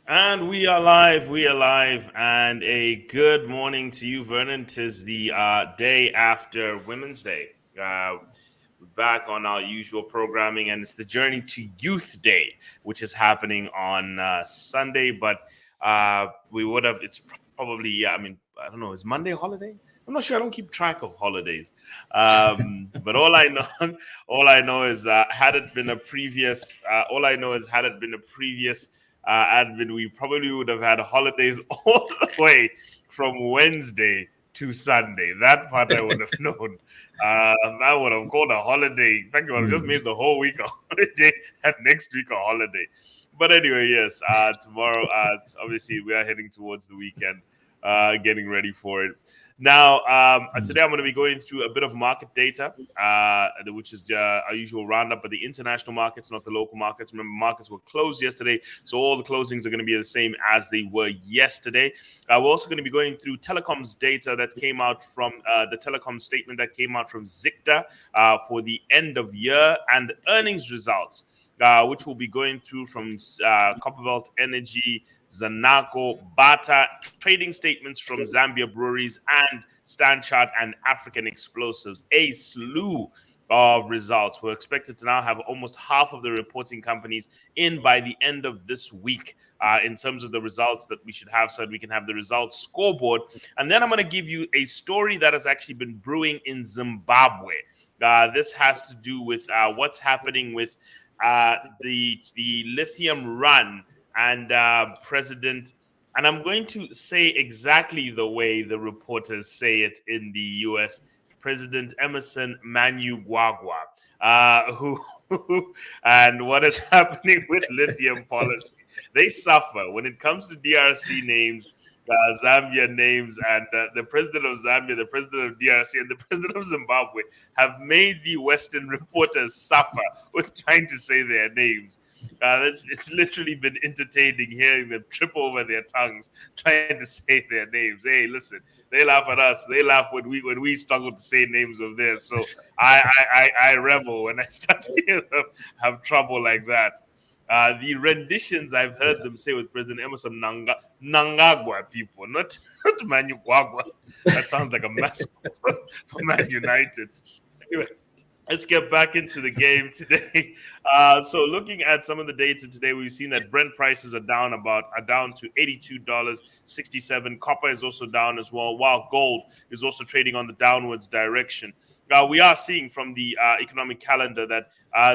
And we are live, and a good morning to you, Vernon. Tis the day after Women's Day. We're back on our usual programming, and it's the Journey to Youth Day, which is happening on Sunday. But we would have, it's probably, yeah, I mean, I don't know, is Monday a holiday? I'm not sure. I don't keep track of holidays. But all I know, all I know is all I know is had it been a previous admin, we probably would have had holidays all the way from Wednesday to Sunday. That part I would have known. I would have called a holiday. In fact, I would have just Mm. made the whole week a holiday and next week a holiday. But anyway, yes, tomorrow, obviously, we are heading towards the weekend, getting ready for it. Now, today I'm going to be going through a bit of market data, which is our usual roundup, but the international markets, not the local markets. Remember, markets were closed yesterday, so all the closings are going to be the same as they were yesterday. We're also going to be going through telecoms data that came out from the telecom statement that came out from ZICTA for the end of year and earnings results, which we'll be going through from Copperbelt Energy, Zanaco, Bata, trading statements from Zambia Breweries and Stanchart and African Explosives. A slew of results. We're expected to now have almost half of the reporting companies in by the end of this week in terms of the results that we should have so that we can have the results scoreboard. And then I'm going to give you a story that has actually been brewing in Zimbabwe. This has to do with what's happening with the lithium run and President, and I'm going to say exactly the way the reporters say it in the U.S. President Emerson Mnangagwa, who and what is happening with lithium policy. They suffer when it comes to DRC names. Zambia names and the president of Zambia, the president of DRC, and the president of Zimbabwe have made the Western reporters suffer with trying to say their names. It's literally been entertaining hearing them trip over their tongues trying to say their names. Hey, listen, they laugh at us. They laugh when we struggle to say names of theirs. So I revel when I start to hear them have trouble like that. The renditions I've heard them say with President Emerson Nangagwa people, not Manu Gwagwa. That sounds like a mascot for Man United. Anyway, let's get back into the game today. So looking at some of the data today, we've seen that Brent prices are down to $82.67. Copper is also down as well, while gold is also trading on the downwards direction. We are seeing from the economic calendar that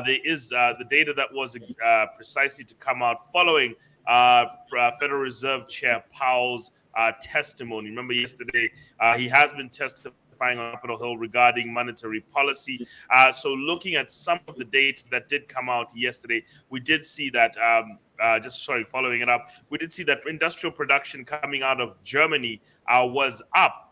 there is the data that was precisely to come out following Federal Reserve Chair Powell's testimony. Remember yesterday, he has been testifying on Capitol Hill regarding monetary policy. So looking at some of the data that did come out yesterday, we did see that, following it up, we did see that industrial production coming out of Germany was up.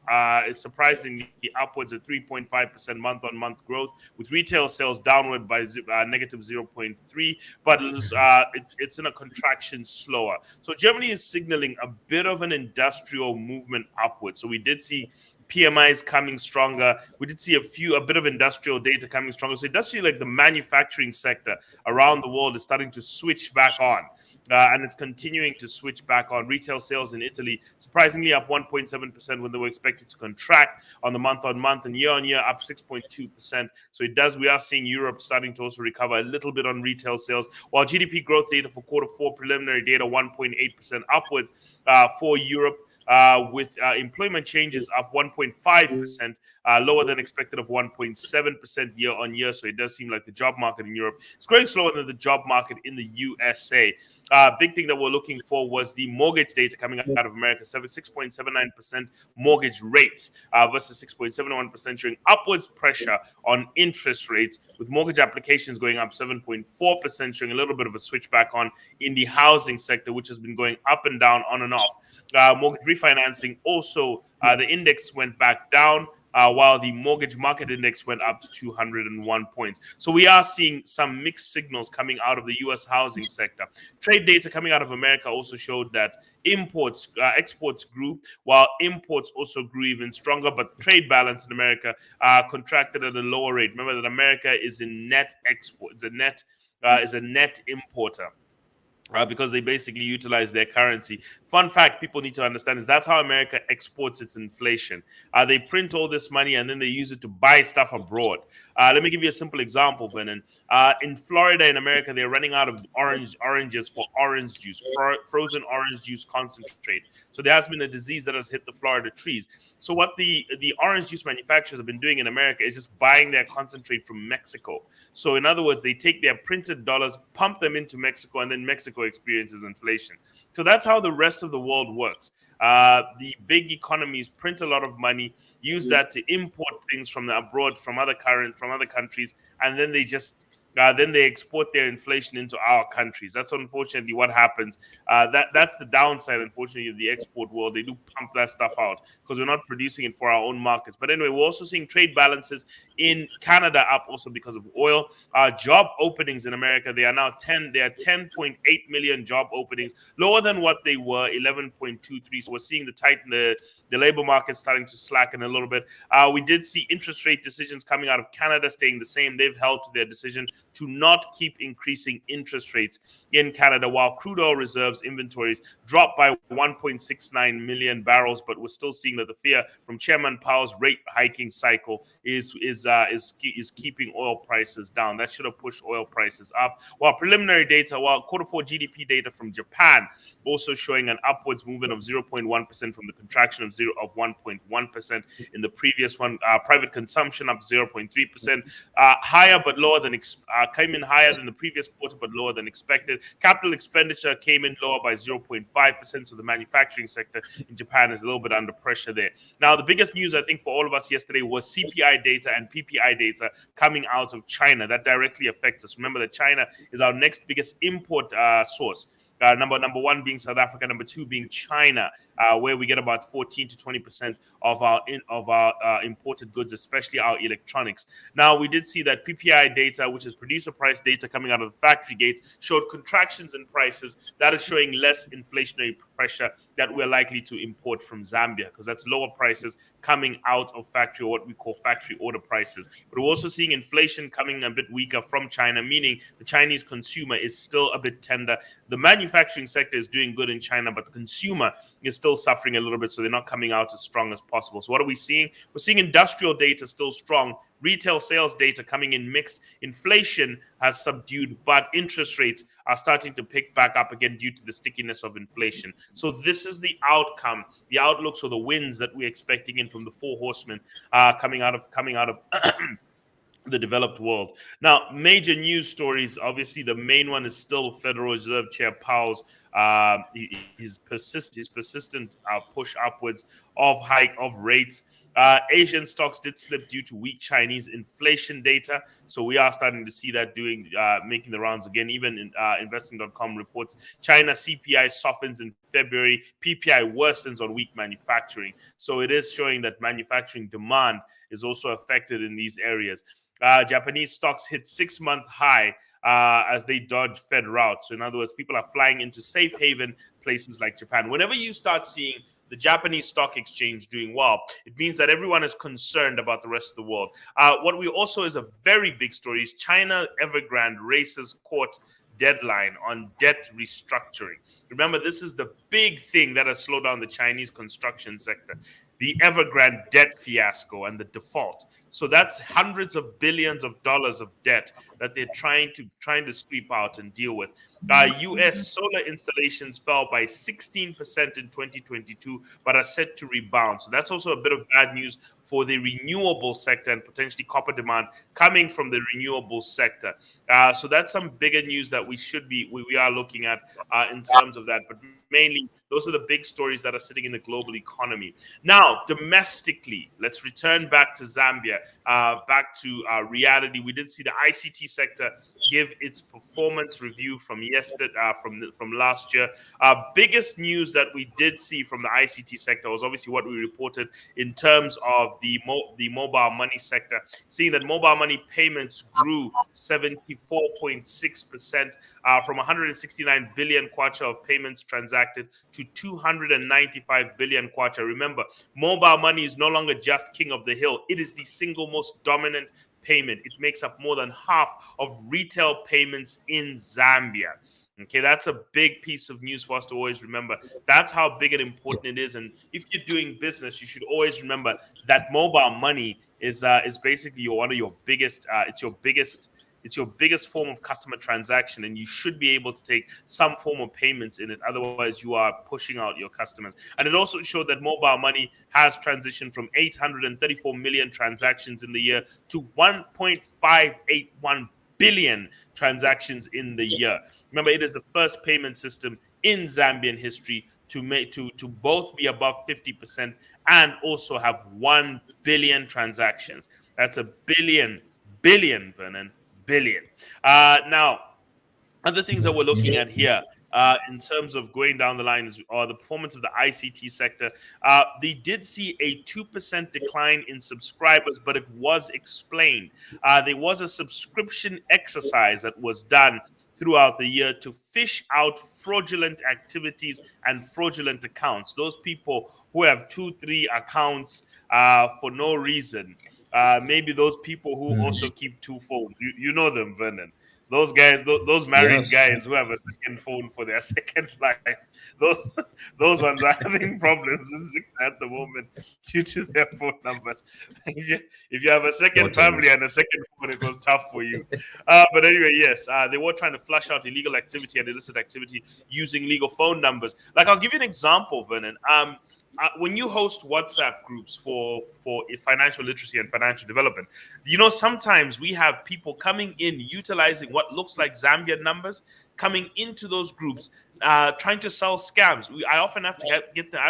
Surprisingly upwards at 3.5% month-on-month growth, with retail sales downward by negative 0.3, but it's in a contraction slower. So Germany is signaling a bit of an industrial movement upwards. So we did see PMIs coming stronger. We did see a bit of industrial data coming stronger. So it does feel like the manufacturing sector around the world is starting to switch back on. And it's continuing to switch back on. Retail sales in Italy surprisingly up 1.7% when they were expected to contract on the month-on-month, and year-on-year up 6.2%. So we are seeing Europe starting to also recover a little bit on retail sales, while GDP growth data for quarter four, preliminary data 1.8% upwards for Europe. With employment changes up 1.5%, lower than expected of 1.7% year on year. So it does seem like the job market in Europe is growing slower than the job market in the USA. Big thing that we're looking for was the mortgage data coming out of America, 6.79% mortgage rates versus 6.71%, showing upwards pressure on interest rates, with mortgage applications going up 7.4%, showing a little bit of a switch back on in the housing sector, which has been going up and down, on and off. Mortgage refinancing also, the index went back down, while the mortgage market index went up to 201 points. So we are seeing some mixed signals coming out of the U.S. housing sector. Trade data coming out of America also showed that exports grew, while imports also grew even stronger. But the trade balance in America contracted at a lower rate. Remember that America is in net export, is a net importer. because they basically utilize their currency. Fun fact people need to understand is that's how America exports its inflation. They print all this money and then they use it to buy stuff abroad. Let me give you a simple example, Vernon. In Florida, in America, they're running out of oranges for orange juice, frozen orange juice concentrate. So there has been a disease that has hit the Florida trees. So what the orange juice manufacturers have been doing in America is just buying their concentrate from Mexico. So in other words, they take their printed dollars, pump them into Mexico, and then Mexico experiences inflation. So that's how the rest of the world works. The big economies print a lot of money, use that to import things from the abroad, from other countries, and then they export their inflation into our countries. That's unfortunately what happens. That's the downside, unfortunately, of the export world. They do pump that stuff out because we're not producing it for our own markets. But anyway, we're also seeing trade balances in Canada up also because of oil. Job openings in America, they are now 10.8 million job openings, lower than what they were, 11.23. So we're seeing the labor market starting to slacken a little bit. We did see interest rate decisions coming out of Canada staying the same. They've held to their decision to not keep increasing interest rates in Canada, while crude oil reserves inventories dropped by 1.69 million barrels. But we're still seeing that the fear from Chairman Powell's rate hiking cycle is keeping oil prices down. That should have pushed oil prices up. While quarter four GDP data from Japan also showing an upwards movement of 0.1% from the contraction of 1.1% in the previous one. Private consumption up 0.3%, higher but lower than came in higher than the previous quarter but lower than expected. Capital expenditure came in lower by 0.5%, so the manufacturing sector in Japan is a little bit under pressure there. Now, the biggest news I think for all of us yesterday was CPI data and PPI data coming out of China. That directly affects us. Remember that China is our next biggest import source. Number one being South Africa, number two being China, where we get about 14 to 20% of our imported goods, especially our electronics. Now, we did see that PPI data, which is producer price data coming out of the factory gates, showed contractions in prices. That is showing less inflationary pressure that we're likely to import from Zambia, because that's lower prices coming out of factory, or what we call factory order prices. But we're also seeing inflation coming a bit weaker from China, meaning the Chinese consumer is still a bit tender. The manufacturing sector is doing good in China, but the consumer is still suffering a little bit, so they're not coming out as strong as possible. So what are we seeing? We're seeing industrial data still strong, retail sales data coming in mixed. Inflation has subdued, but interest rates are starting to pick back up again due to the stickiness of inflation. So this is the outcome, the outlooks, or the wins that we're expecting in from the four horsemen coming out of the developed world. Now, major news stories. Obviously, the main one is still Federal Reserve Chair Powell's his persistent push upwards of hike of rates. Asian stocks did slip due to weak Chinese inflation data. So we are starting to see that making the rounds again. Even in investing.com reports China CPI softens in February, PPI worsens on weak manufacturing. So it is showing that manufacturing demand is also affected in these areas. Japanese stocks hit 6-month high as they dodge Fed route. So in other words, people are flying into safe haven places like Japan. Whenever you start seeing the Japanese stock exchange doing well, it means that everyone is concerned about the rest of the world. What we also is a very big story is China Evergrande races court deadline on debt restructuring. Remember, this is the big thing that has slowed down the Chinese construction sector. The Evergrande debt fiasco and the default. So that's hundreds of billions of dollars of debt that they're trying to sweep out and deal with. U.S. solar installations fell by 16% in 2022, but are set to rebound. So that's also a bit of bad news for the renewable sector and potentially copper demand coming from the renewable sector. So that's some bigger news that we are looking at in terms of that. But mainly, those are the big stories that are sitting in the global economy. Now, domestically, let's return back to Zambia, back to reality. We did see the ICT sector give its performance review from yesterday, from last year. Biggest news that we did see from the ICT sector was obviously what we reported in terms of the mobile money sector, seeing that mobile money payments grew 74.6% from 169 billion kwacha of payments transacted to 295 billion kwacha. Remember, mobile money is no longer just king of the hill. It is the single most dominant payment. It makes up more than half of retail payments in Zambia. Okay, that's a big piece of news for us to always remember. That's how big and important it is. And if you're doing business, you should always remember that mobile money is basically one of your biggest. It's your biggest form of customer transaction, and you should be able to take some form of payments in it. Otherwise, you are pushing out your customers. And it also showed that mobile money has transitioned from 834 million transactions in the year to 1.581 billion transactions in the year. Remember, it is the first payment system in Zambian history to both be above 50% and also have 1 billion transactions. That's a billion, Vernon, billion. Now, other things that we're looking at here in terms of going down the line are the performance of the ICT sector. They did see a 2% decline in subscribers, but it was explained. There was a subscription exercise that was done throughout the year to fish out fraudulent activities and fraudulent accounts. Those people who have 2, 3 accounts for no reason. Maybe those people who also keep 2 phones. You know them, Vernon. Those guys, those married Yes. guys who have a second phone for their second life, those those ones are having problems at the moment due to their phone numbers. If you have a second Totally. family and a second phone, it was tough for you. But anyway, yes, they were trying to flush out illegal activity and illicit activity using legal phone numbers. Like I'll give you an example, Vernon. When you host WhatsApp groups for financial literacy and financial development, sometimes we have people coming in utilizing what looks like Zambian numbers, coming into those groups, trying to sell scams. I often have to get the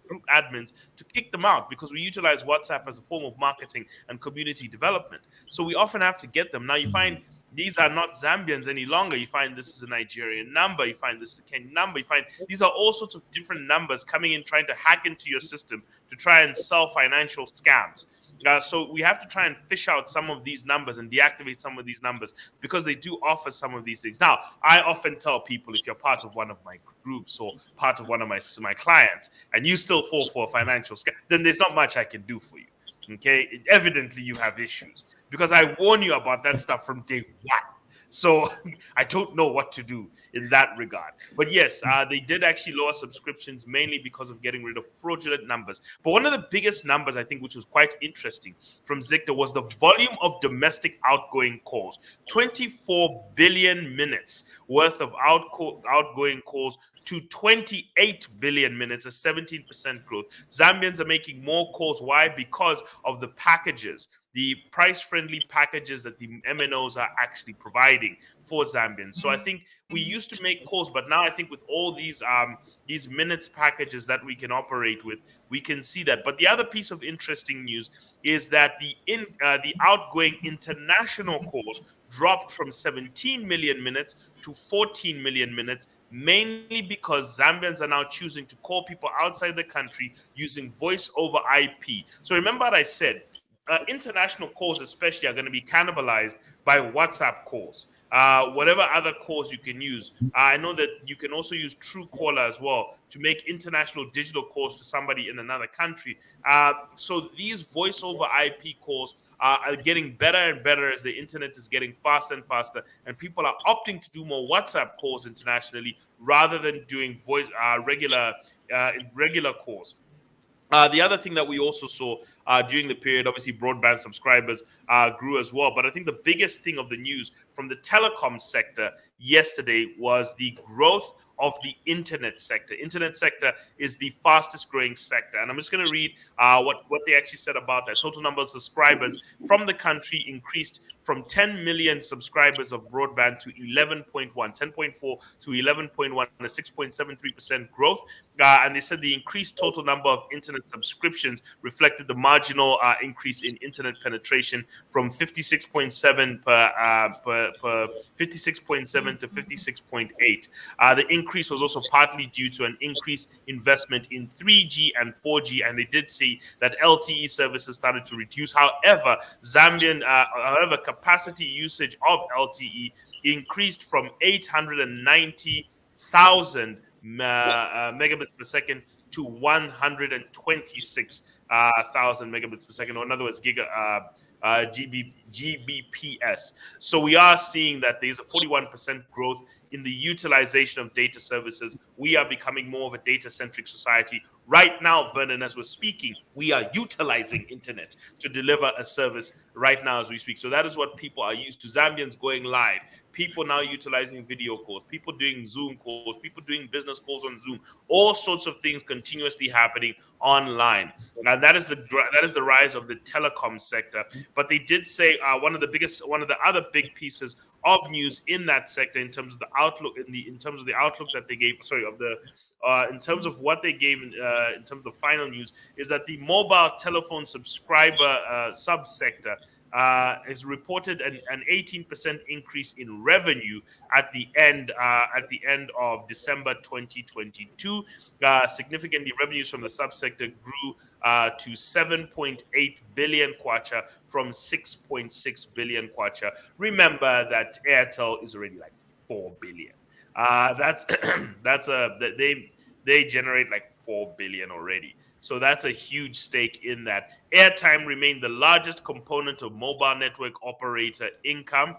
group admins to kick them out because we utilize WhatsApp as a form of marketing and community development. So we often have to get them. Now you find these are not Zambians any longer. You find this is a Nigerian number. You find this is a Kenyan number. You find these are all sorts of different numbers coming in, trying to hack into your system to try and sell financial scams. So we have to try and fish out some of these numbers and deactivate some of these numbers because they do offer some of these things. Now, I often tell people if you're part of one of my groups or part of one of my clients and you still fall for a financial scam, then there's not much I can do for you. Okay, evidently you have issues because I warn you about that stuff from day one. So I don't know what to do in that regard. But yes, they did actually lower subscriptions mainly because of getting rid of fraudulent numbers. But one of the biggest numbers, I think, which was quite interesting from Zicta was the volume of domestic outgoing calls. 24 billion minutes worth of outgoing calls to 28 billion minutes, a 17% growth. Zambians are making more calls. Why? Because of the packages, the price-friendly packages that the MNOs are actually providing for Zambians. So I think we used to make calls, but now I think with all these minutes packages that we can operate with, we can see that. But the other piece of interesting news is that the outgoing international calls dropped from 17 million minutes to 14 million minutes, mainly because Zambians are now choosing to call people outside the country using voice over IP. So remember what I said, international calls especially are going to be cannibalized by WhatsApp calls. Whatever other calls you can use. I know that you can also use Truecaller as well to make international digital calls to somebody in another country. So these voice over IP calls are getting better and better as the internet is getting faster and faster, and people are opting to do more WhatsApp calls internationally rather than doing regular calls. The other thing that we also saw during the period, obviously, broadband subscribers grew as well. But I think the biggest thing of the news from the telecom sector yesterday was the growth of the internet sector. Internet sector is the fastest growing sector. And I'm just going to read what they actually said about that. Total number of subscribers from the country increased from 10 million subscribers of broadband to 11.1, 10.4 to 11.1, a 6.73% growth. And they said the increased total number of internet subscriptions reflected the marginal increase in internet penetration from 56.7 per 56.7 to 56.8. The increase was also partly due to an increased investment in 3G and 4G, and they did see that LTE services started to reduce. However, capacity usage of LTE increased from 890,000 megabits per second to 126,000 megabits per second, or in other words, GBPS. So we are seeing that there's a 41% growth in the utilization of data services. We are becoming more of a data-centric society. Right now, Vernon, as we're speaking, we are utilizing internet to deliver a service right now as we speak. So that is what people are used to. Zambians going live, people now utilizing video calls, people doing Zoom calls, people doing business calls on Zoom, all sorts of things continuously happening online. Now that is the rise of the telecom sector. But they did say one of the other big pieces of news in that sector in terms of the outlook in terms of the outlook that they gave. Sorry, of the in terms of what they gave in terms of the final news is that the mobile telephone subscriber subsector has reported an 18% increase in revenue at the end of December 2022. Significantly, revenues from the subsector grew to 7.8 billion kwacha from 6.6 billion kwacha. Remember that Airtel is already like 4 billion. That's they generate like 4 billion already. So that's a huge stake in that. Airtime remained the largest component of mobile network operator income,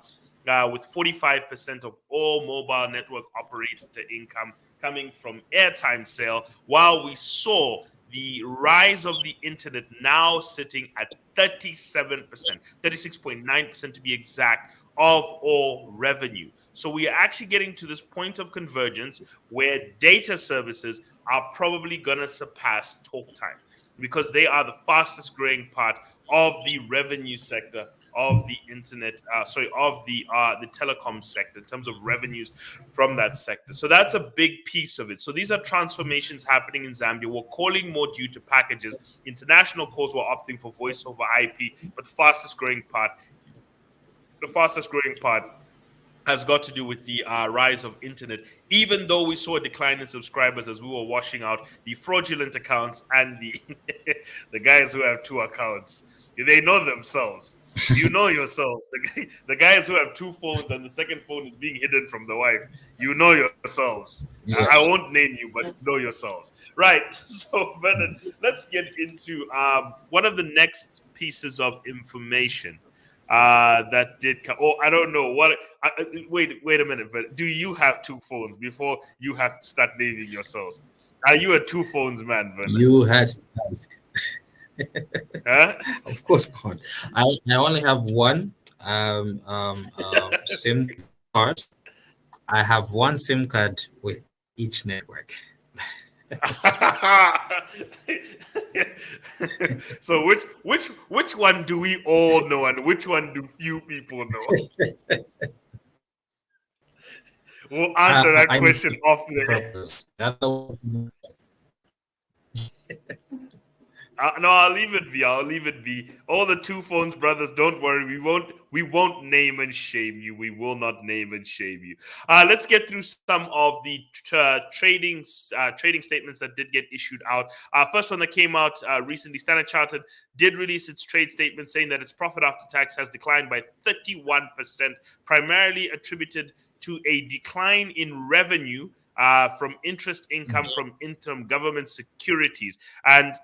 with 45% of all mobile network operator income coming from airtime sale, while we saw the rise of the internet now sitting at 37%, 36.9% to be exact, of all revenue. So we are actually getting to this point of convergence where data services are probably going to surpass talk time, because they are the fastest growing part of the revenue sector of the internet, of the telecom sector in terms of revenues from that sector. So that's a big piece of it. So these are transformations happening in Zambia. We're calling more due to packages. International calls were opting for voice over IP, but the fastest growing part has got to do with the rise of internet, even though we saw a decline in subscribers as we were washing out the fraudulent accounts and the the guys who have two accounts. They know themselves. You know yourselves. The guys who have two phones and the second phone is being hidden from the wife. You know yourselves. Yeah. I won't name you, but you know yourselves. Right. So, Bernard, let's get into one of the next pieces of information that did come. Oh, I don't know what. Wait a minute. But do you have two phones before you have to start naming yourselves? Are you a two phones man, Bernard? You had to ask. Huh? Of course not. I only have one SIM card. I have one SIM card with each network. So which one do we all know and which one do few people know? We'll answer that I need question off the. purpose. The other one- No, I'll leave it be. I'll leave it be. All the two phones brothers, don't worry. We won't name and shame you. We will not name and shame you. Let's get through some of the trading statements that did get issued out. First one that came out recently, Standard Chartered did release its trade statement saying that its profit after tax has declined by 31%, primarily attributed to a decline in revenue from interest income from interim government securities, and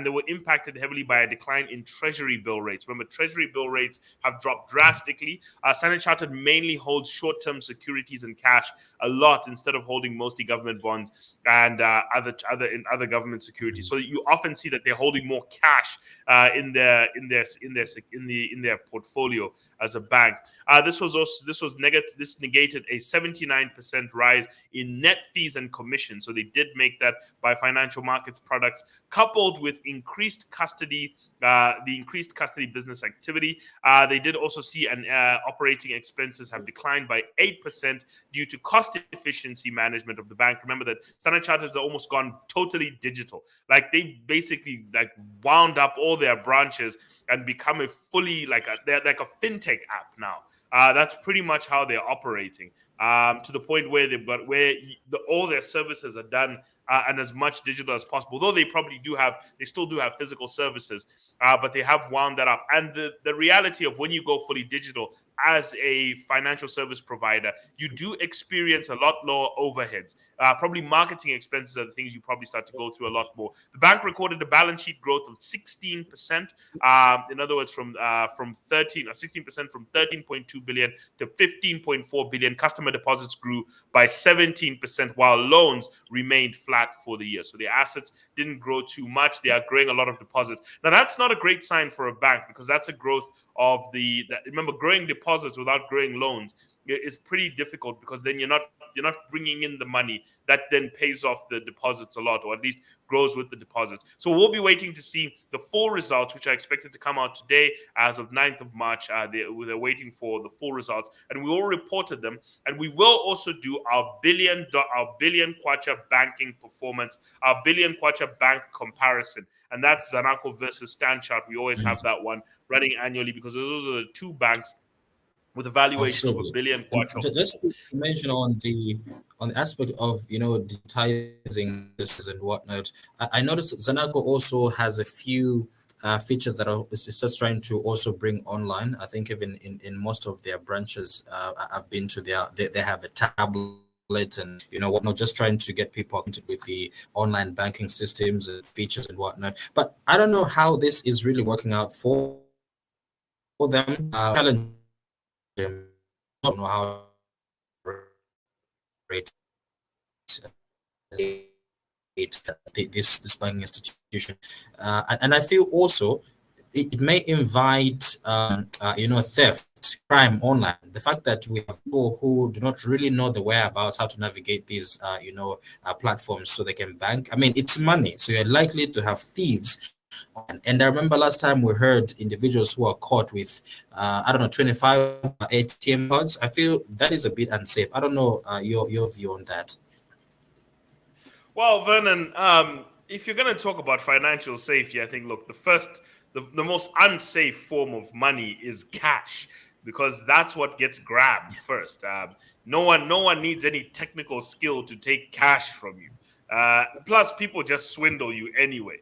they were impacted heavily by a decline in treasury bill rates. Remember, treasury bill rates have dropped drastically. Standard Chartered mainly holds short-term securities and cash a lot instead of holding mostly government bonds and other government securities. So you often see that they're holding more cash in their portfolio as a bank. This negated a 79% rise in net fees and commissions. So they did make that by financial markets products, coupled with increased custody business activity. They did also see an operating expenses have declined by 8% due to cost efficiency management of the bank. Remember that Standard Chartered has almost gone totally digital. Like they basically wound up all their branches and become a fully they're like a fintech app now. That's pretty much how they're operating. To the point where all their services are done and as much digital as possible. Though they still do have physical services, but they have wound that up. And the reality of when you go fully digital, as a financial service provider, you do experience a lot lower overheads. Probably marketing expenses are the things you probably start to go through a lot more. The bank recorded a balance sheet growth of 16%. In other words, from 16% from 13.2 billion to 15.4 billion. Customer deposits grew by 17%, while loans remained flat for the year. So the assets didn't grow too much. They are growing a lot of deposits. Now that's not a great sign for a bank, because that's a growth of remember, growing deposits without growing loans is pretty difficult, because then you're not bringing in the money that then pays off the deposits a lot, or at least grows with the deposits. So we'll be waiting to see the full results, which are expected to come out today as of 9th of March. They're waiting for the full results, and we will report them. And we will also do our billion kwacha banking performance, our billion kwacha bank comparison. And that's Zanaco versus Stanchart. We always have that one running annually, because those are the two banks with evaluations of a Absolutely. billion And kwacha. just to mention on the aspect of digitizing this and whatnot, I noticed that Zanaco also has a few features that it's just trying to also bring online. I think even in most of their branches, I've been to they have a tablet and whatnot, just trying to get people acquainted with the online banking systems and features and whatnot. But I don't know how this is really working out for them. Challenge them. I don't know how rate this banking institution, and I feel also it may invite theft, crime online. The fact that we have people who do not really know the whereabouts, how to navigate these platforms so they can bank. I mean, it's money, so you're likely to have thieves. And I remember last time we heard individuals who are caught with, 25 ATM cards. I feel that is a bit unsafe. I don't know your view on that. Well, Vernon, if you're going to talk about financial safety, I think, look, the most unsafe form of money is cash, because that's what gets grabbed first. No one needs any technical skill to take cash from you. Plus, people just swindle you anyway.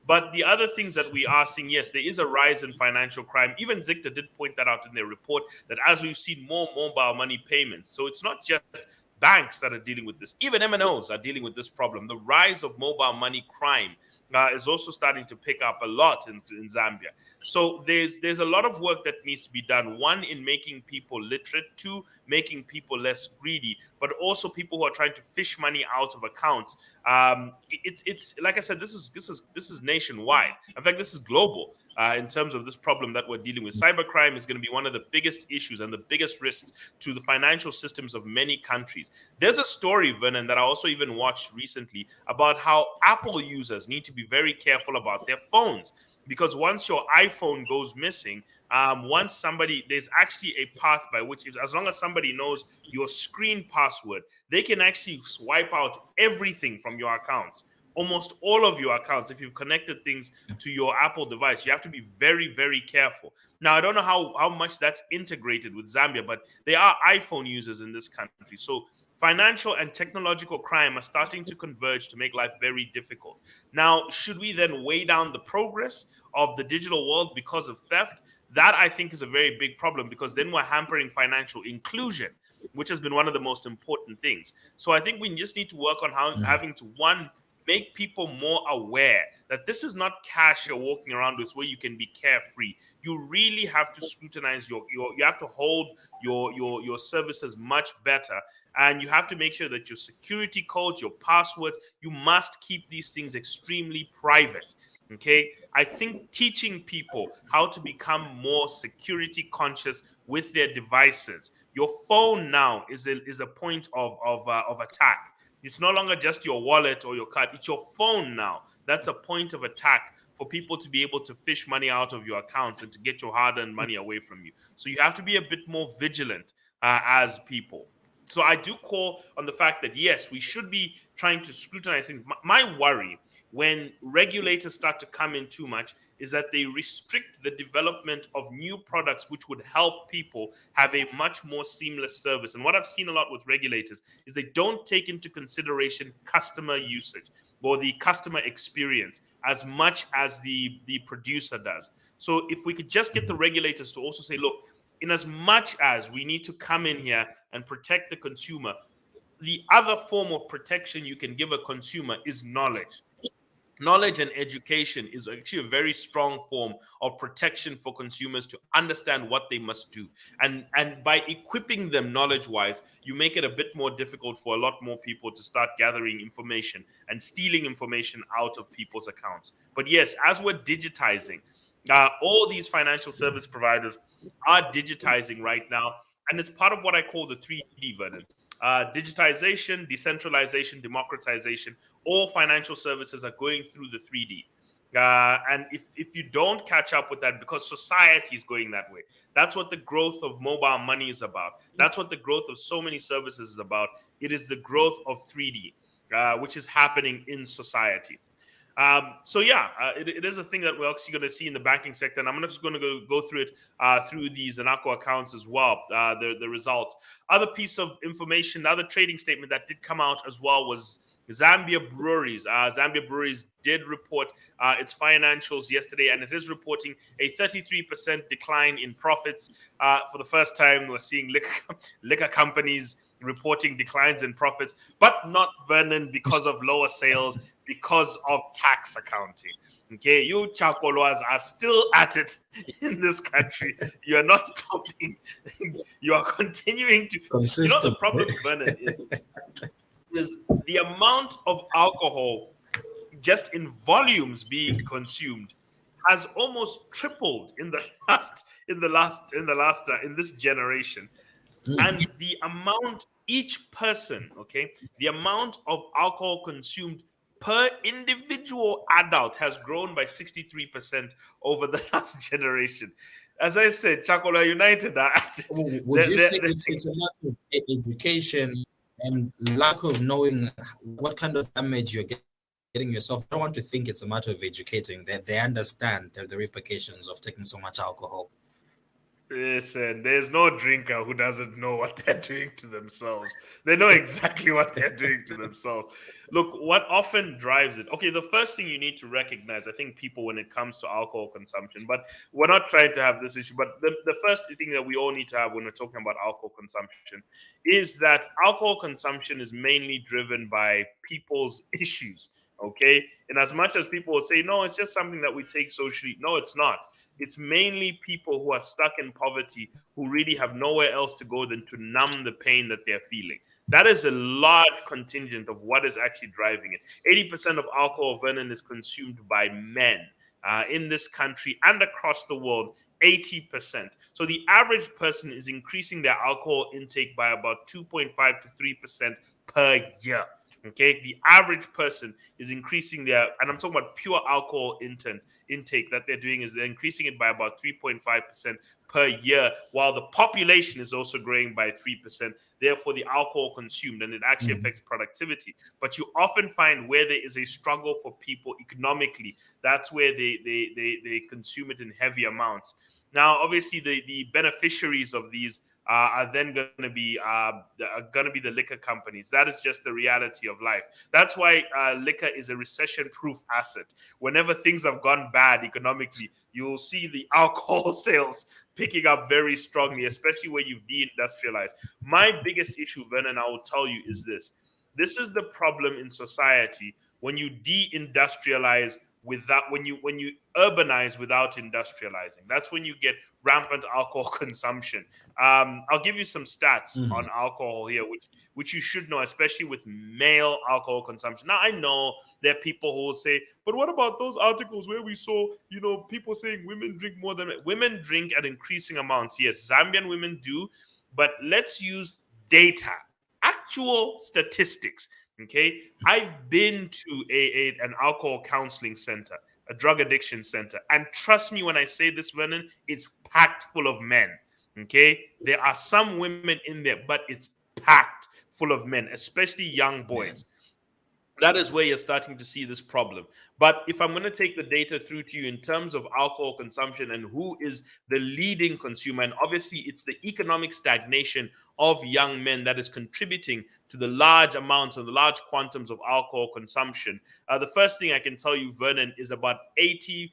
But the other things that we are seeing, yes, there is a rise in financial crime. Even Zicta did point that out in their report, that as we've seen more mobile money payments, so it's not just banks that are dealing with this. Even MNOs are dealing with this problem. The rise of mobile money crime is also starting to pick up a lot in Zambia. So there's a lot of work that needs to be done. One, in making people literate. Two, making people less greedy. But also people who are trying to fish money out of accounts. It's like I said, this is nationwide. In fact, this is global. In terms of this problem that we're dealing with, cybercrime is going to be one of the biggest issues and the biggest risks to the financial systems of many countries. There's a story, Vernon, that I also even watched recently about how Apple users need to be very careful about their phones, because once your iPhone goes missing, there's actually a path by which, as long as somebody knows your screen password, they can actually swipe out everything from your accounts. Almost all of your accounts, if you've connected things to your Apple device, you have to be very, very careful. Now, I don't know how much that's integrated with Zambia, but they are iPhone users in this country. So financial and technological crime are starting to converge to make life very difficult. Now, should we then weigh down the progress of the digital world because of theft? That, I think, is a very big problem, because then we're hampering financial inclusion, which has been one of the most important things. So I think we just need to work on having to, one, make people more aware that this is not cash you're walking around with where you can be carefree. You really have to scrutinize you have to hold your services much better. And you have to make sure that your security codes, your passwords, you must keep these things extremely private. Okay. I think teaching people how to become more security conscious with their devices. Your phone now is a point of attack. It's no longer just your wallet or your card. It's your phone now. That's a point of attack for people to be able to fish money out of your accounts and to get your hard-earned money away from you. So you have to be a bit more vigilant as people. So I do call on the fact that, yes, we should be trying to scrutinize things. My worry when regulators start to come in too much is that they restrict the development of new products which would help people have a much more seamless service. And what I've seen a lot with regulators is they don't take into consideration customer usage or the customer experience as much as the producer does. So if we could just get the regulators to also say, look, in as much as we need to come in here and protect the consumer, the other form of protection you can give a consumer is knowledge. Knowledge and education is actually a very strong form of protection for consumers to understand what they must do. And by equipping them knowledge wise, you make it a bit more difficult for a lot more people to start gathering information and stealing information out of people's accounts. But yes, as we're digitizing, all these financial service providers are digitizing right now, and it's part of what I call the 3D, Vernon. Digitization, decentralization, democratization, all financial services are going through the 3D. And if you don't catch up with that, because society is going that way, that's what the growth of mobile money is about. That's what the growth of so many services is about. It is the growth of 3D, which is happening in society. So yeah, it is a thing that we're actually going to see in the banking sector, and I'm just going to go through it through these Zanaco accounts as well. The results. Other piece of information, the other trading statement that did come out as well was Zambia Breweries. Zambia Breweries did report its financials yesterday, and it is reporting a 33% decline in profits. For the first time, we're seeing liquor companies reporting declines in profits, but not, Vernon, because of lower sales, because of tax accounting. Okay, you Chakoloas are still at it in this country. You are not stopping. You are continuing to. You know, the Consistent. problem, Vernon, is the amount of alcohol just in volumes being consumed has almost tripled in the in this generation. And the amount each person, okay, the amount of alcohol consumed per individual adult has grown by 63% over the last generation. As I said, Chakola United are at it. Would you say it's a lack of education and lack of knowing what kind of damage you're getting yourself? I don't want to think it's a matter of educating. They understand the repercussions of taking so much alcohol. Listen, there's no drinker who doesn't know what they're doing to themselves. They know exactly what they're doing to themselves. Look, what often drives it. Okay, the first thing you need to recognize, I think people, when it comes to alcohol consumption, but we're not trying to have this issue, but the first thing that we all need to have when we're talking about alcohol consumption is that alcohol consumption is mainly driven by people's issues. Okay, and as much as people will say, no, it's just something that we take socially. No, it's not. It's mainly people who are stuck in poverty who really have nowhere else to go than to numb the pain that they're feeling. That is a large contingent of what is actually driving it. 80% of alcohol, Vernon, is consumed by men in this country and across the world. 80%. So the average person is increasing their alcohol intake by about 2.5 to 3% per year. Okay, the average person is increasing their, and I'm talking about pure alcohol intake that they're doing, is they're increasing it by about 3.5% per year, while the population is also growing by 3%. Therefore, the alcohol consumed, and it actually affects productivity. But you often find where there is a struggle for people economically, that's where they consume it in heavy amounts. Now, obviously, the beneficiaries of these are then going to be the liquor companies. That is just the reality of life. That's why liquor is a recession-proof asset. Whenever things have gone bad economically, you'll see the alcohol sales picking up very strongly, especially when you've deindustrialized. My biggest issue, Vernon, I will tell you, is this. This is the problem in society when you deindustrialize without when you urbanize without industrializing. That's when you get rampant alcohol consumption. I'll give you some stats on alcohol here, which you should know, especially with male alcohol consumption. Now, I know there are people who will say, but what about those articles where we saw, people saying women drink more than women drink at increasing amounts? Yes, Zambian women do, but let's use data, actual statistics. Okay, I've been to an alcohol counseling center, a drug addiction center, and trust me when I say this, Vernon, it's packed full of men. Okay, there are some women in there, but it's packed full of men, especially young boys. That is where you're starting to see this problem. But if I'm going to take the data through to you in terms of alcohol consumption and who is the leading consumer, and obviously it's the economic stagnation of young men that is contributing to the large amounts and the large quantums of alcohol consumption. The first thing I can tell you, Vernon, is about 69%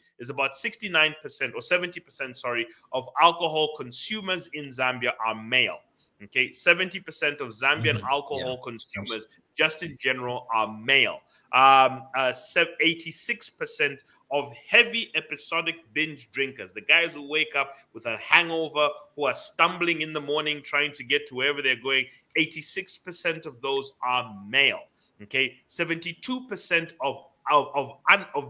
or 70%, sorry, of alcohol consumers in Zambia are male. Okay, 70% of Zambian Yeah. alcohol consumers, just in general, are male. 86% of heavy episodic binge drinkers, the guys who wake up with a hangover, who are stumbling in the morning trying to get to wherever they're going, 86% of those are male. Okay, 72% of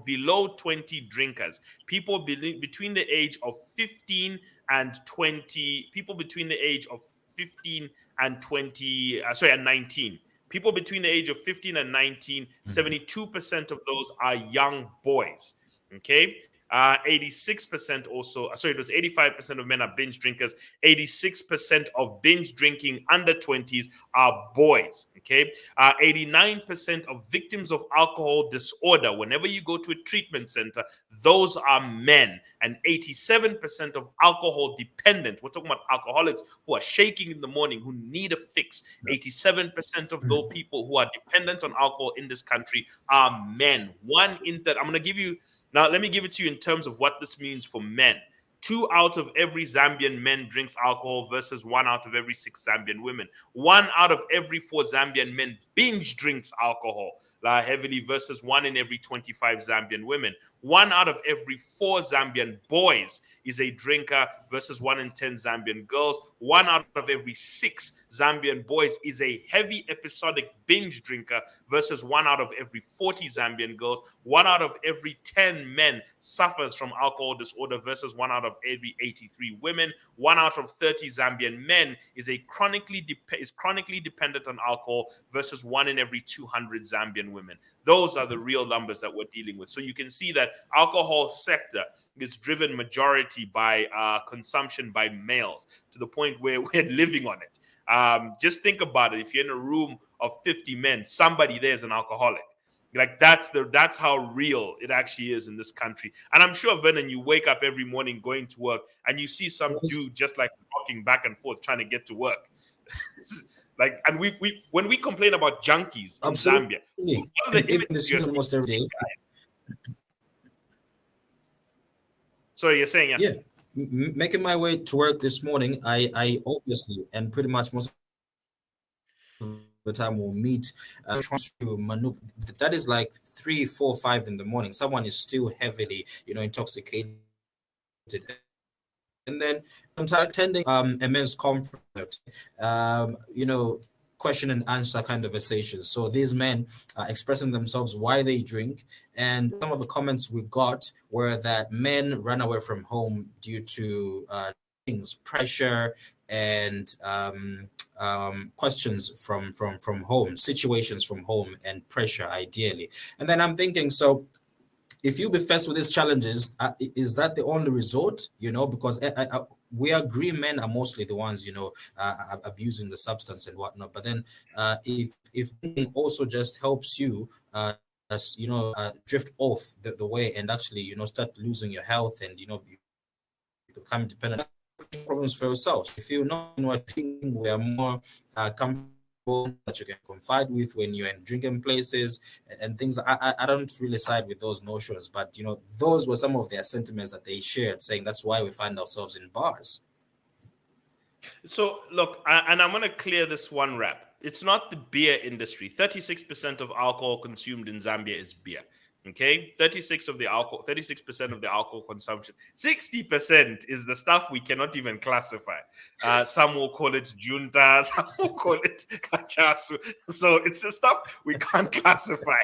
below 20 drinkers, people between the age of 15 and 20, people between the age of 15 and 20, and 19. People between the age of 15 and 19, 72% of those are young boys. Okay. 86% also, sorry, it was 85% of men are binge drinkers. 86% of binge drinking under 20s are boys. Okay. 89% of victims of alcohol disorder, whenever you go to a treatment center, those are men. And 87% of alcohol dependent, we're talking about alcoholics who are shaking in the morning, who need a fix. 87% of those people who are dependent on alcohol in this country are men. One in that, I'm going to give you, now let me give it to you in terms of what this means for men. 2 out of every Zambian men drinks alcohol versus 1 out of every 6 Zambian women. 1 out of every 4 Zambian men binge drinks alcohol heavily versus 1 in every 25 Zambian women. 1 out of every 4 Zambian boys is a drinker versus 1 in 10 Zambian girls. 1 out of every 6 Zambian boys is a heavy episodic binge drinker versus 1 out of every 40 Zambian girls. 1 out of every 10 men suffers from alcohol disorder versus 1 out of every 83 women. 1 out of 30 Zambian men is chronically dependent on alcohol versus 1 in every 200 Zambian women. Those are the real numbers that we're dealing with. So you can see that alcohol sector is driven majority by consumption by males, to the point where we're living on it. Just think about it. If you're in a room of 50 men, somebody there is an alcoholic. Like that's how real it actually is in this country. And I'm sure, Vernon, you wake up every morning going to work and you see some dude just like walking back and forth trying to get to work. Like, and we when we complain about junkies in Zambia, Absolutely. what are the Even images this you're news seeing? almost every day. Sorry, you're saying, Yeah. Making my way to work this morning, I obviously, and pretty much most of the time will meet trying to maneuver. That is like 3, 4, 5 in the morning. Someone is still heavily, intoxicated. And then I'm attending a men's conference, question and answer kind of a session. So these men are expressing themselves why they drink, and some of the comments we got were that men run away from home due to things, pressure, and questions from home, situations from home, and pressure, ideally. And then I'm thinking, so if you be faced with these challenges, is that the only resort? Because we agree men are mostly the ones, abusing the substance and whatnot. But then if also just helps you, drift off the way and actually, start losing your health and, you become dependent problems for yourself. If you're not in what drinking, we are more comfortable that you can confide with when you're in drinking places and things. I don't really side with those notions, but those were some of their sentiments that they shared, saying that's why we find ourselves in bars. So look, and I'm going to clear this one rap. It's not the beer industry. 36% of alcohol consumed in Zambia is beer. Okay, 36% of the alcohol consumption. 60% is the stuff we cannot even classify. Some will call it junta, some will call it kachasu. So it's the stuff we can't classify.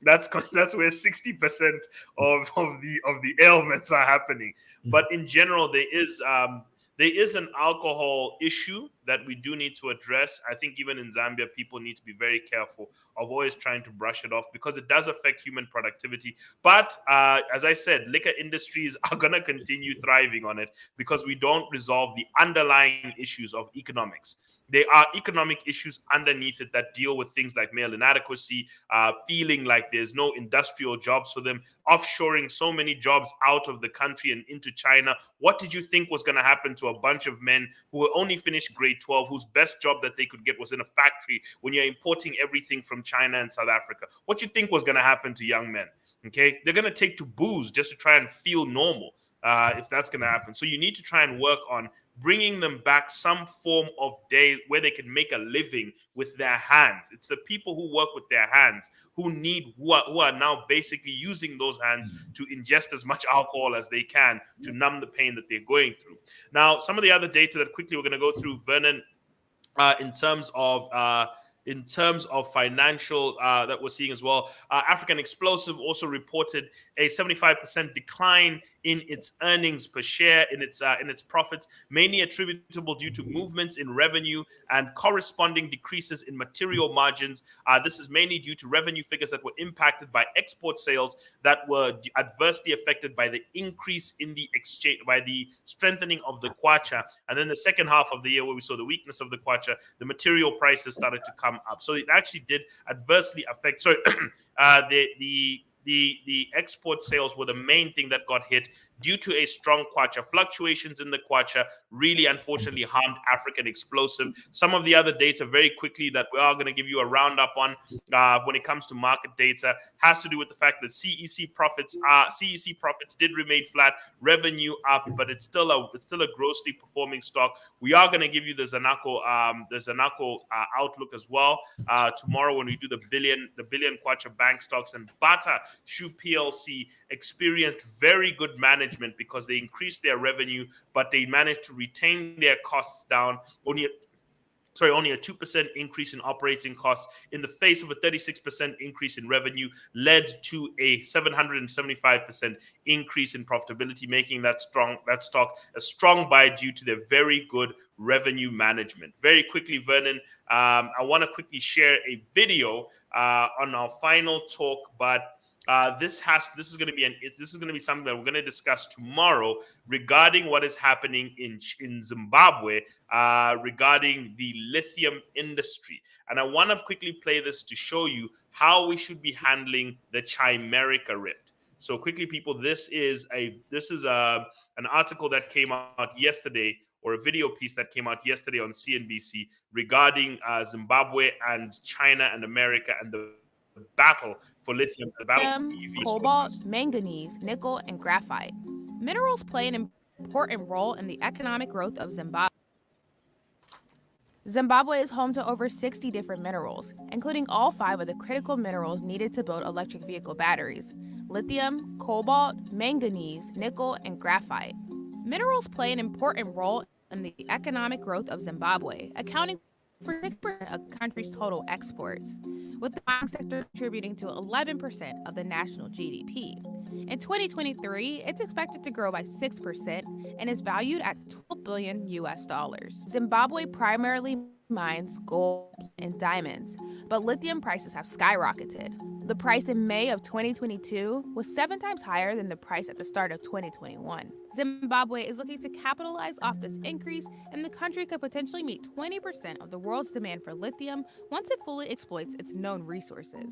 That's where 60% of the ailments are happening. But in general, there is an alcohol issue that we do need to address. I think even in Zambia, people need to be very careful of always trying to brush it off because it does affect human productivity. But as I said, liquor industries are going to continue thriving on it because we don't resolve the underlying issues of economics. there are economic issues underneath it that deal with things like male inadequacy, feeling like there's no industrial jobs for them, offshoring so many jobs out of the country and into China. What did you think was going to happen to a bunch of men who were only finished grade 12, whose best job that they could get was in a factory when you're importing everything from China and South Africa? What do you think was going to happen to young men? Okay, they're going to take to booze just to try and feel normal, if that's going to happen. So you need to try and work on bringing them back some form of day where they can make a living with their hands. It's the people who work with their hands who are now basically using those hands to ingest as much alcohol as they can to numb the pain that they're going through. Now, some of the other data that quickly we're going to go through, Vernon, in terms of financial that we're seeing as well. African Explosive also reported a 75% decline in its earnings per share, in its profits, mainly attributable due to movements in revenue and corresponding decreases in material margins. This is mainly due to revenue figures that were impacted by export sales that were adversely affected by the increase in the exchange, by the strengthening of the kwacha. And then the second half of the year, where we saw the weakness of the kwacha, the material prices started to come up. So it actually did adversely affect. So the export sales were the main thing that got hit due to a strong kwacha. Fluctuations in the kwacha really, unfortunately, harmed African Explosive. Some of the other data, very quickly, that we are going to give you a roundup on when it comes to market data, has to do with the fact that CEC profits did remain flat, revenue up, but it's still a grossly performing stock. We are going to give you the Zanaco outlook as well tomorrow when we do the billion kwacha bank stocks. And Bata Shoe PLC experienced very good management because they increased their revenue, but they managed to retain their costs down. Only a 2% increase in operating costs in the face of a 36% increase in revenue led to a 775% increase in profitability, making that stock a strong buy due to their very good revenue management. Very quickly, Vernon, I want to quickly share a video on our final talk, but this is going to be something that we're going to discuss tomorrow regarding what is happening in Zimbabwe regarding the lithium industry. And I want to quickly play this to show you how we should be handling the Chimerica rift. So quickly, people, this is an article that came out yesterday, or a video piece that came out yesterday on CNBC regarding Zimbabwe and China and America and the battle for lithium, the battle for EV cobalt, sources. manganese, nickel, and graphite. Minerals play an important role in the economic growth of Zimbabwe. Zimbabwe is home to over 60 different minerals, including all 5 of the critical minerals needed to build electric vehicle batteries: lithium, cobalt, manganese, nickel, and graphite. Minerals play an important role in the economic growth of Zimbabwe, accounting for 6% of the country's total exports, with the mining sector contributing to 11% of the national GDP. In 2023, it's expected to grow by 6% and is valued at $12 billion US. Zimbabwe primarily mines gold and diamonds, but lithium prices have skyrocketed. The price in May of 2022 was 7 times higher than the price at the start of 2021. Zimbabwe is looking to capitalize off this increase, and the country could potentially meet 20% of the world's demand for lithium once it fully exploits its known resources.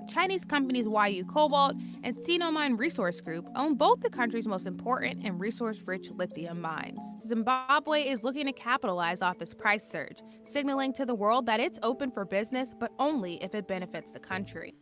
Chinese companies Huayou Cobalt and Sinomine Resource Group own both the country's most important and resource-rich lithium mines. Zimbabwe is looking to capitalize off this price surge, signaling to the world that it's open for business, but only if it benefits the country.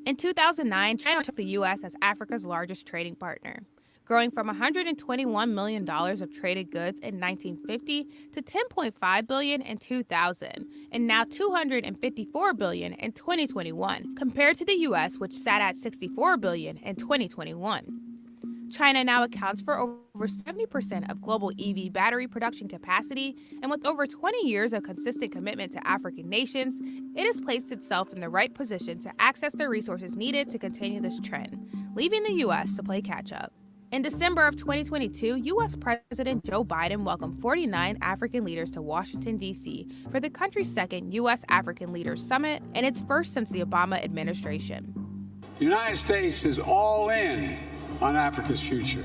In 2009, China took the U.S. as Africa's largest trading partner, growing from $121 million of traded goods in 1950 to $10.5 billion in 2000, and now $254 billion in 2021, compared to the U.S., which sat at $64 billion in 2021. China now accounts for over 70% of global EV battery production capacity, and with over 20 years of consistent commitment to African nations, it has placed itself in the right position to access the resources needed to continue this trend, leaving the U.S. to play catch-up. In December of 2022, U.S. President Joe Biden welcomed 49 African leaders to Washington, D.C. for the country's second U.S. African Leaders Summit and its first since the Obama administration. The United States is all in on Africa's future.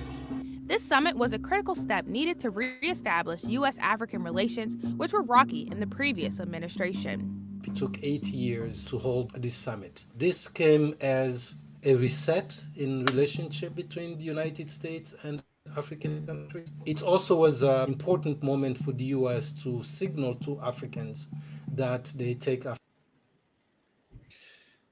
This summit was a critical step needed to reestablish U.S. African relations, which were rocky in the previous administration. It took 8 years to hold this summit. This came as a reset in relationship between the United States and African countries. It also was an important moment for the US to signal to Africans that they take Africa.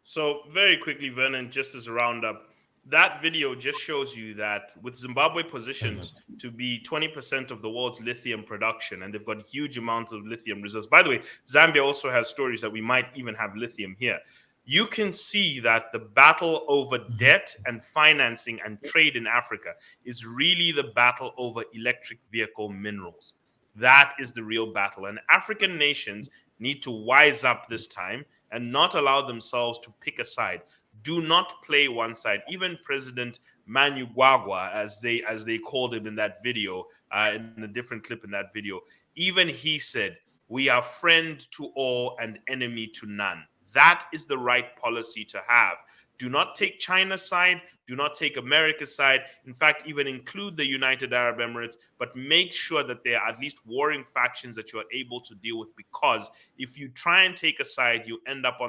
So, very quickly, Vernon, just as a roundup, that video just shows you that with Zimbabwe positioned to be 20% of the world's lithium production, and they've got huge amounts of lithium reserves. By the way, Zambia also has stories that we might even have lithium here. You can see that the battle over debt and financing and trade in Africa is really the battle over electric vehicle minerals. That is the real battle. And African nations need to wise up this time and not allow themselves to pick a side. Do not play one side. Even President Manu Gwagwa, as they called him in that video, in a different clip in that video, even he said, "We are friend to all and enemy to none." That is the right policy to have. Do not take China's side. Do not take America's side. In fact, even include the United Arab Emirates, but make sure that there are at least warring factions that you are able to deal with. Because if you try and take a side, you end up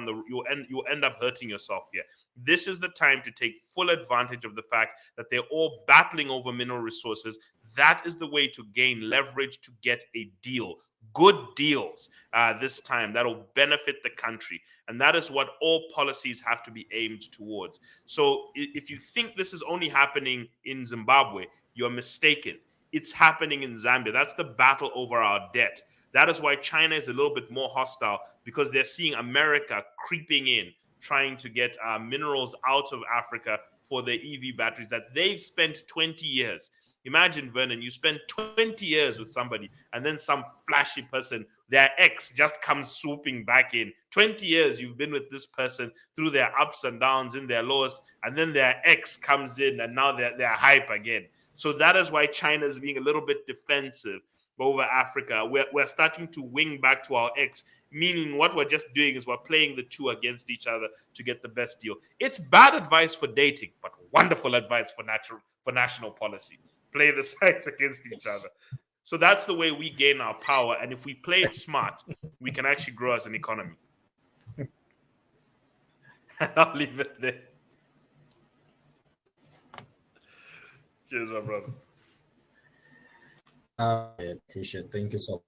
hurting yourself here. This is the time to take full advantage of the fact that they're all battling over mineral resources. That is the way to gain leverage to get a deal. Good deals this time that'll benefit the country. And that is what all policies have to be aimed towards. So if you think this is only happening in Zimbabwe, you're mistaken. It's happening in Zambia. That's the battle over our debt. That is why China is a little bit more hostile, because they're seeing America creeping in, trying to get minerals out of Africa for their EV batteries that they've spent 20 years. Imagine, Vernon, you spend 20 years with somebody and then some flashy person, their ex, just comes swooping back in. 20 years you've been with this person through their ups and downs, in their lowest, and then their ex comes in and now they're hype again. So that is why China is being a little bit defensive over Africa. We're starting to wing back to our ex, meaning what we're just doing is we're playing the two against each other to get the best deal. It's bad advice for dating, but wonderful advice for national policy. Play the sides against each other. So that's the way we gain our power. And if we play it smart, we can actually grow as an economy. I'll leave it there. Cheers, my brother. I appreciate it. Thank you so much.